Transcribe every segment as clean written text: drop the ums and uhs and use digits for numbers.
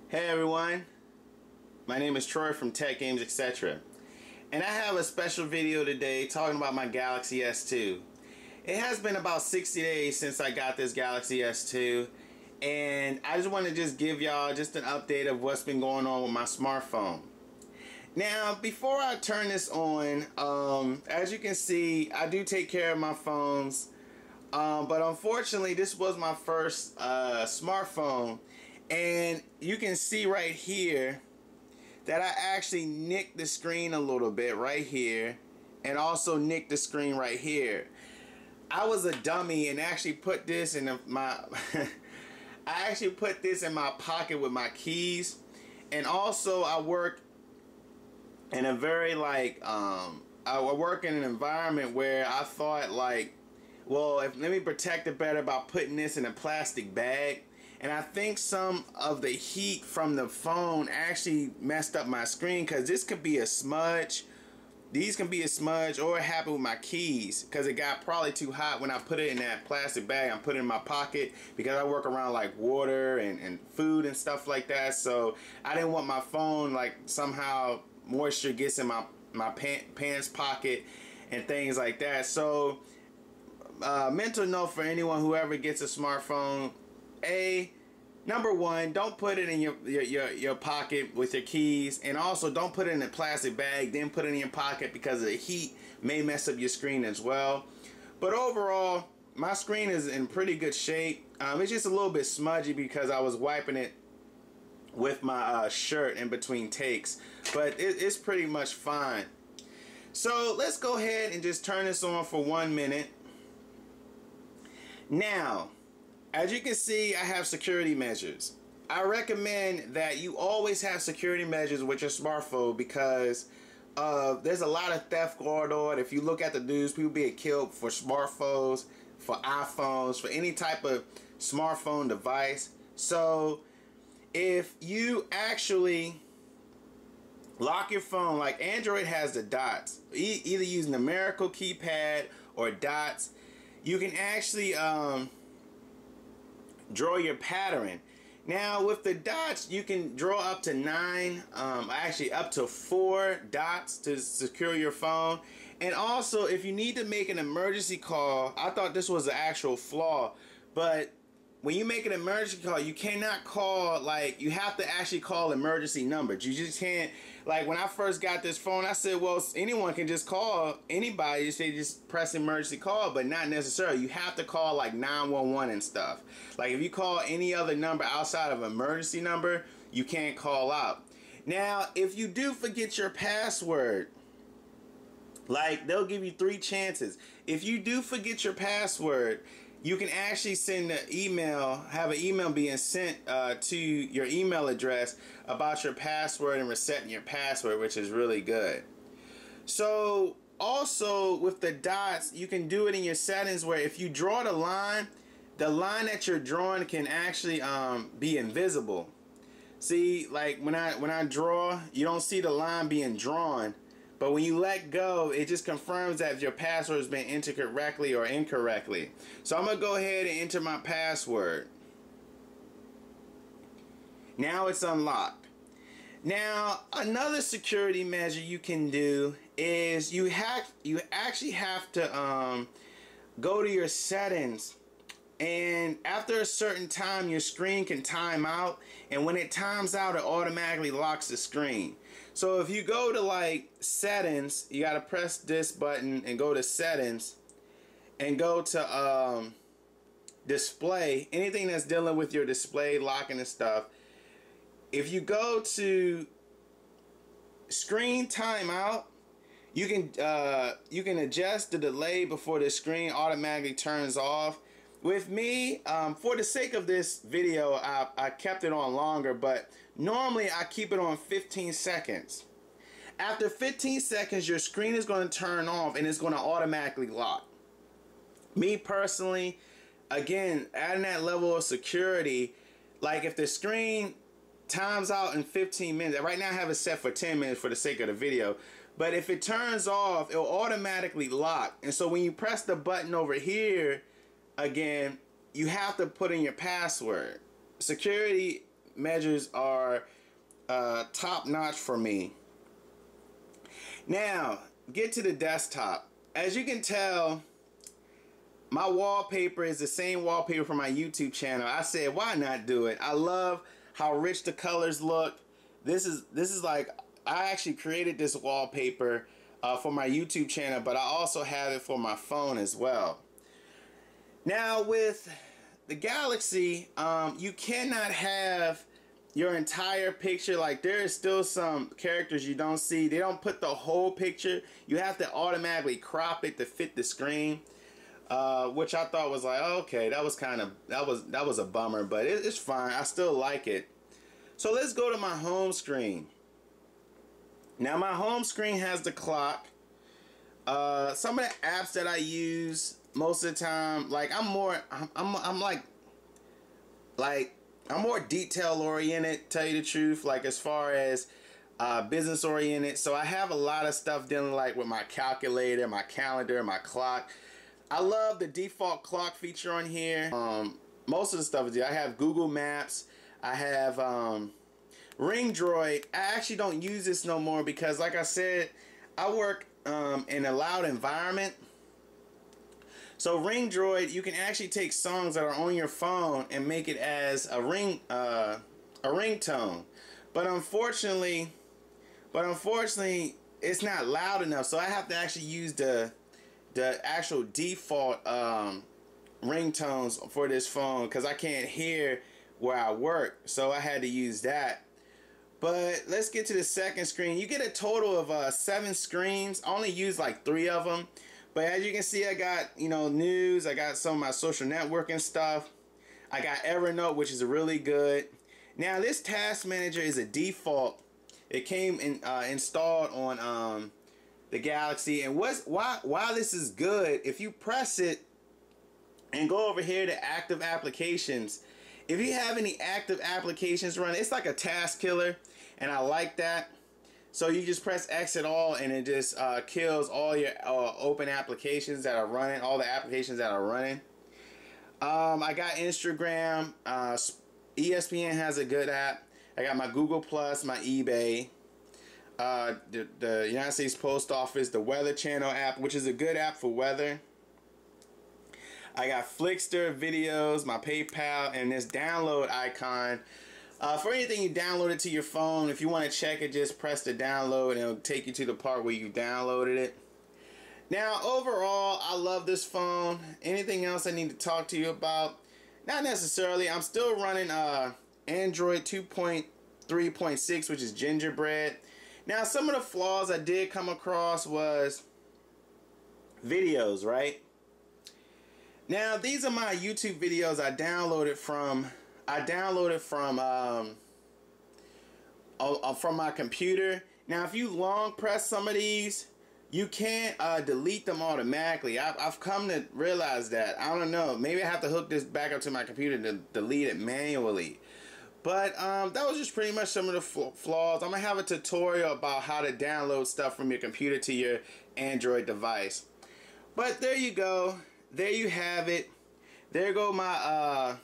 Hey everyone, my name is Troy from Tech Games Etc. And I have a special video today talking about my Galaxy S2. It has been about 60 days since I got this Galaxy S2, and I just want to give y'all just an update of what's been going on with my smartphone. Now, before I turn this on, as you can see, I do take care of my phones, but unfortunately this was my first smartphone. And you can see right here that I actually nicked the screen a little bit right here, and also nicked the screen right here. I was a dummy and actually put this in my I actually put this in my pocket with my keys. And also I work in a very I work in an environment where I thought well, let me protect it better by putting this in a plastic bag. And I think some of the heat from the phone actually messed up my screen, because this could be a smudge. These can be a smudge, or it happened with my keys because it got probably too hot when I put it in that plastic bag. I put it in my pocket because I work around water and food and stuff like that. So I didn't want my phone somehow moisture gets in my pants pocket and things like that. So mental note for anyone who ever gets a smartphone: number one, don't put it in your pocket with your keys, and also don't put it in a plastic bag, then put it in your pocket, because the heat may mess up your screen as well. But overall, my screen is in pretty good shape. It's just a little bit smudgy because I was wiping it with my shirt in between takes, but it's pretty much fine. So let's go ahead and just turn this on for 1 minute. Now, as you can see, I have security measures. I recommend that you always have security measures with your smartphone, because there's a lot of theft going on. If you look at the news, people being killed for smartphones, for iPhones, for any type of smartphone device. So if you actually lock your phone, like Android has the dots, either use numerical keypad or dots, you can actually draw your pattern. Now with the dots, you can draw up to 9, actually up to 4 dots to secure your phone. And also, if you need to make an emergency call, I thought this was an actual flaw, but when you make an emergency call, you cannot call, you have to actually call emergency numbers. You just can't, when I first got this phone, I said, well, anyone can just call anybody, just press emergency call, but not necessarily. You have to call 911 and stuff. If you call any other number outside of emergency number, you can't call out. Now, if you do forget your password, they'll give you 3 chances. If you do forget your password, you can actually send an email, have an email being sent to your email address about your password and resetting your password, which is really good. So also with the dots, you can do it in your settings where if you draw the line that you're drawing can actually be invisible. See, when I draw, you don't see the line being drawn. But when you let go, it just confirms that your password has been entered correctly or incorrectly. So I'm going to go ahead and enter my password. Now it's unlocked. Now, another security measure you can do is you actually have to go to your settings. And after a certain time, your screen can time out, and when it times out, it automatically locks the screen. So if you go to settings, you gotta press this button and go to settings and go to display, anything that's dealing with your display locking and stuff. If you go to screen timeout, you can adjust the delay before the screen automatically turns off. With me, for the sake of this video, I kept it on longer, but normally I keep it on 15 seconds. After 15 seconds, your screen is going to turn off and it's going to automatically lock. Me personally, again, adding that level of security, if the screen times out in 15 minutes, right now I have it set for 10 minutes for the sake of the video, but if it turns off, it'll automatically lock. And so when you press the button over here, again, you have to put in your password. Security measures are top notch for me. Now, get to the desktop. As you can tell, my wallpaper is the same wallpaper for my YouTube channel. I said, why not do it? I love how rich the colors look. This is like, I actually created this wallpaper for my YouTube channel, but I also have it for my phone as well. Now with the Galaxy, you cannot have your entire picture. Like, there is still some characters you don't see. They don't put the whole picture. You have to automatically crop it to fit the screen, which I thought was like, okay, that was a bummer, but it's fine. I still like it. So let's go to my home screen. Now my home screen has the clock. Some of the apps that I use most of the time, like I'm more detail oriented, tell you the truth, like as far as business oriented. So I have a lot of stuff dealing like with my calculator, my calendar, my clock. I love the default clock feature on here. Most of the stuff is there. I have Google Maps. I have Ring Droid. I actually don't use this no more because, like I said, I work in a loud environment. So Ring Droid, you can actually take songs that are on your phone and make it as a ringtone. But unfortunately, it's not loud enough. So I have to actually use the actual default ringtones for this phone because I can't hear where I work. So I had to use that. But let's get to the second screen. You get a total of 7 screens. I only use like 3 of them. But as you can see, I got, you know, news. I got some of my social networking stuff. I got Evernote, which is really good. Now this task manager is a default. It came in installed on the Galaxy. And why this is good, if you press it and go over here to active applications, if you have any active applications running, it's like a task killer, and I like that. So you just press exit all, and it just kills all your open applications that are running, all the applications that are running. I got Instagram. ESPN has a good app. I got my Google Plus, my eBay, the United States Post Office, the Weather Channel app, which is a good app for weather. I got Flickster videos, my PayPal, and this download icon. For anything you download it to your phone, if you want to check it, just press the download and it'll take you to the part where you downloaded it. Now, overall, I love this phone. Anything else I need to talk to you about? Not necessarily. I'm still running Android 2.3.6, which is Gingerbread. Now, some of the flaws I did come across was videos, right? Now, these are my YouTube videos I downloaded from my computer. Now, if you long press some of these, you can't delete them automatically. I've come to realize that. I don't know. Maybe I have to hook this back up to my computer to delete it manually. But that was just pretty much some of the flaws. I'm going to have a tutorial about how to download stuff from your computer to your Android device. But there you go. There you have it. There go my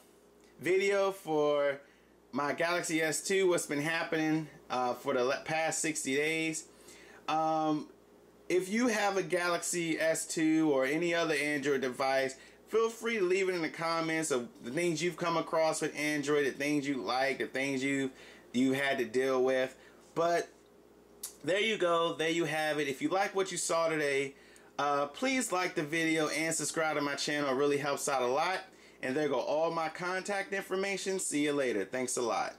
video for my Galaxy S2, what's been happening for the past 60 days. If you have a Galaxy S2 or any other Android device, feel free to leave it in the comments of the things you've come across with Android, the things you like, the things you had to deal with. But there you go. There you have it. If you like what you saw today, please like the video and subscribe to my channel. It really helps out a lot. And there go all my contact information. See you later. Thanks a lot.